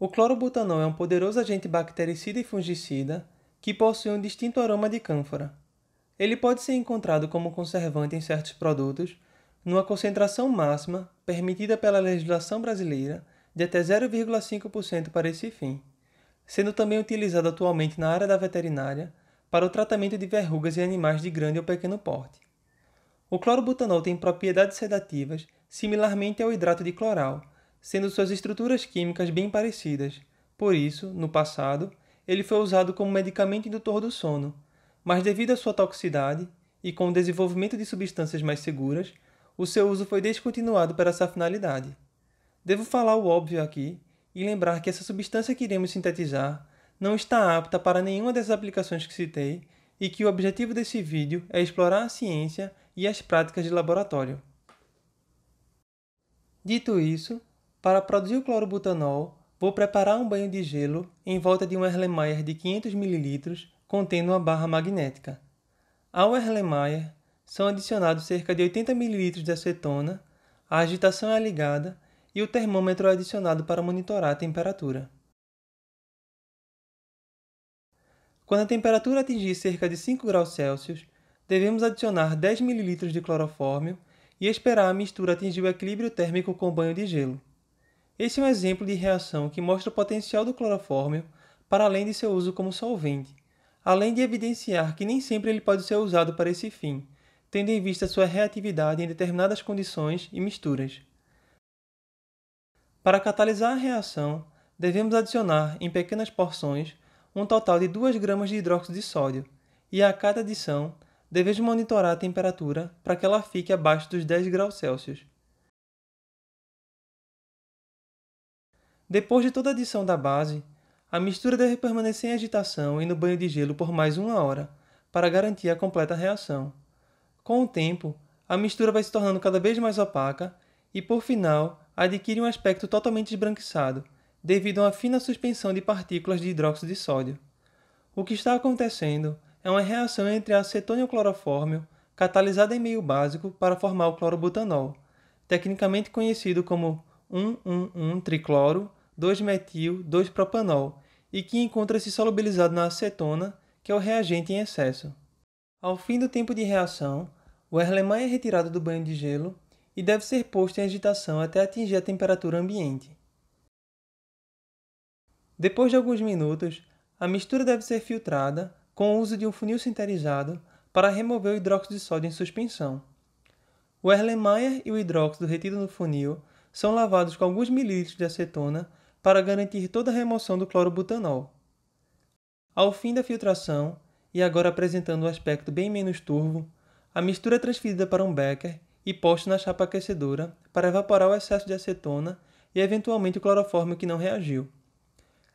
O clorobutanol é um poderoso agente bactericida e fungicida que possui um distinto aroma de cânfora. Ele pode ser encontrado como conservante em certos produtos, numa concentração máxima permitida pela legislação brasileira de até 0,5% para esse fim, sendo também utilizado atualmente na área da veterinária para o tratamento de verrugas em animais de grande ou pequeno porte. O clorobutanol tem propriedades sedativas similarmente ao hidrato de cloral, sendo suas estruturas químicas bem parecidas. Por isso, no passado, ele foi usado como medicamento indutor do sono, mas devido à sua toxicidade e com o desenvolvimento de substâncias mais seguras, o seu uso foi descontinuado para essa finalidade. Devo falar o óbvio aqui e lembrar que essa substância que iremos sintetizar não está apta para nenhuma dessas aplicações que citei e que o objetivo desse vídeo é explorar a ciência e as práticas de laboratório. Dito isso, para produzir o clorobutanol, vou preparar um banho de gelo em volta de um Erlenmeyer de 500 ml contendo uma barra magnética. Ao Erlenmeyer são adicionados cerca de 80 ml de acetona, a agitação é ligada e o termômetro é adicionado para monitorar a temperatura. Quando a temperatura atingir cerca de 5 graus Celsius, devemos adicionar 10 ml de clorofórmio e esperar a mistura atingir o equilíbrio térmico com o banho de gelo. Esse é um exemplo de reação que mostra o potencial do clorofórmio para além de seu uso como solvente, além de evidenciar que nem sempre ele pode ser usado para esse fim, tendo em vista sua reatividade em determinadas condições e misturas. Para catalisar a reação, devemos adicionar, em pequenas porções, um total de 2 gramas de hidróxido de sódio, e a cada adição, devemos monitorar a temperatura para que ela fique abaixo dos 10 graus Celsius. Depois de toda a adição da base, a mistura deve permanecer em agitação e no banho de gelo por mais 1 hora, para garantir a completa reação. Com o tempo, a mistura vai se tornando cada vez mais opaca e, por final, adquire um aspecto totalmente esbranquiçado, devido a uma fina suspensão de partículas de hidróxido de sódio. O que está acontecendo é uma reação entre a acetona e o clorofórmio, catalisada em meio básico para formar o clorobutanol, tecnicamente conhecido como 1,1,1-tricloro, 2-metil, 2-propanol, e que encontra-se solubilizado na acetona, que é o reagente em excesso. Ao fim do tempo de reação, o Erlenmeyer é retirado do banho de gelo e deve ser posto em agitação até atingir a temperatura ambiente. Depois de alguns minutos, a mistura deve ser filtrada com o uso de um funil sinterizado para remover o hidróxido de sódio em suspensão. O Erlenmeyer e o hidróxido retido no funil são lavados com alguns mililitros de acetona para garantir toda a remoção do clorobutanol. Ao fim da filtração, e agora apresentando um aspecto bem menos turvo, a mistura é transferida para um becker e posta na chapa aquecedora para evaporar o excesso de acetona e eventualmente o clorofórmio que não reagiu.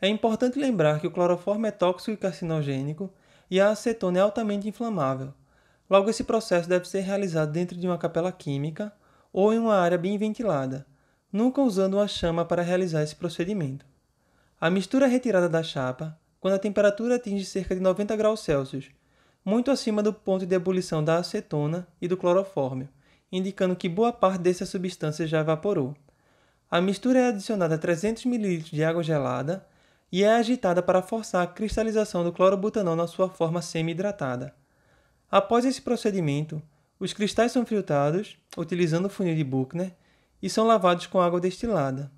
É importante lembrar que o clorofórmio é tóxico e carcinogênico e a acetona é altamente inflamável. Logo, esse processo deve ser realizado dentro de uma capela química ou em uma área bem ventilada, nunca usando uma chama para realizar esse procedimento. A mistura é retirada da chapa quando a temperatura atinge cerca de 90 graus Celsius, muito acima do ponto de ebulição da acetona e do clorofórmio, indicando que boa parte dessa substância já evaporou. A mistura é adicionada a 300 ml de água gelada e é agitada para forçar a cristalização do clorobutanol na sua forma semi-hidratada. Após esse procedimento, os cristais são filtrados, utilizando o funil de Buchner, e são lavados com água destilada.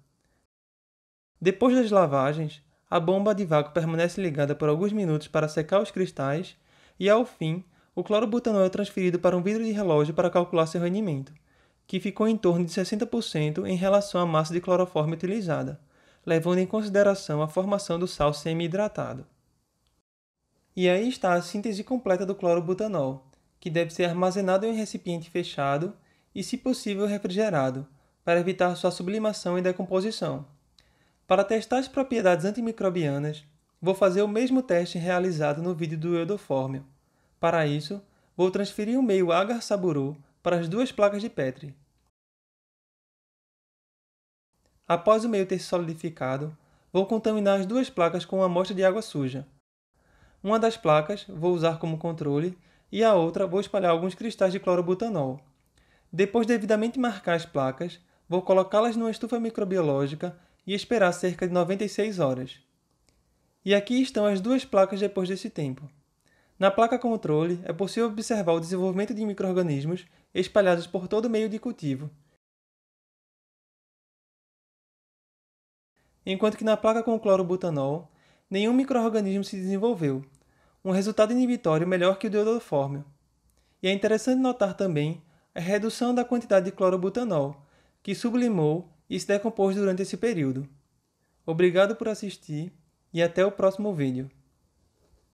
Depois das lavagens, a bomba de vácuo permanece ligada por alguns minutos para secar os cristais e, ao fim, o clorobutanol é transferido para um vidro de relógio para calcular seu rendimento, que ficou em torno de 60% em relação à massa de clorofórmio utilizada, levando em consideração a formação do sal semi-hidratado. E aí está a síntese completa do clorobutanol, que deve ser armazenado em um recipiente fechado e, se possível, refrigerado, para evitar sua sublimação e decomposição. Para testar as propriedades antimicrobianas, vou fazer o mesmo teste realizado no vídeo do iodoformio. Para isso, vou transferir o meio agar-saburu para as 2 placas de Petri. Após o meio ter se solidificado, vou contaminar as 2 placas com uma amostra de água suja. Uma das placas vou usar como controle e a outra vou espalhar alguns cristais de clorobutanol. Depois de devidamente marcar as placas, vou colocá-las numa estufa microbiológica e esperar cerca de 96 horas. E aqui estão as duas placas depois desse tempo. Na placa controle, é possível observar o desenvolvimento de micro-organismos espalhados por todo o meio de cultivo, enquanto que na placa com clorobutanol, nenhum micro-organismo se desenvolveu, um resultado inibitório melhor que o iodoformio. E é interessante notar também a redução da quantidade de clorobutanol, que sublimou e se decompôs durante esse período. Obrigado por assistir e até o próximo vídeo.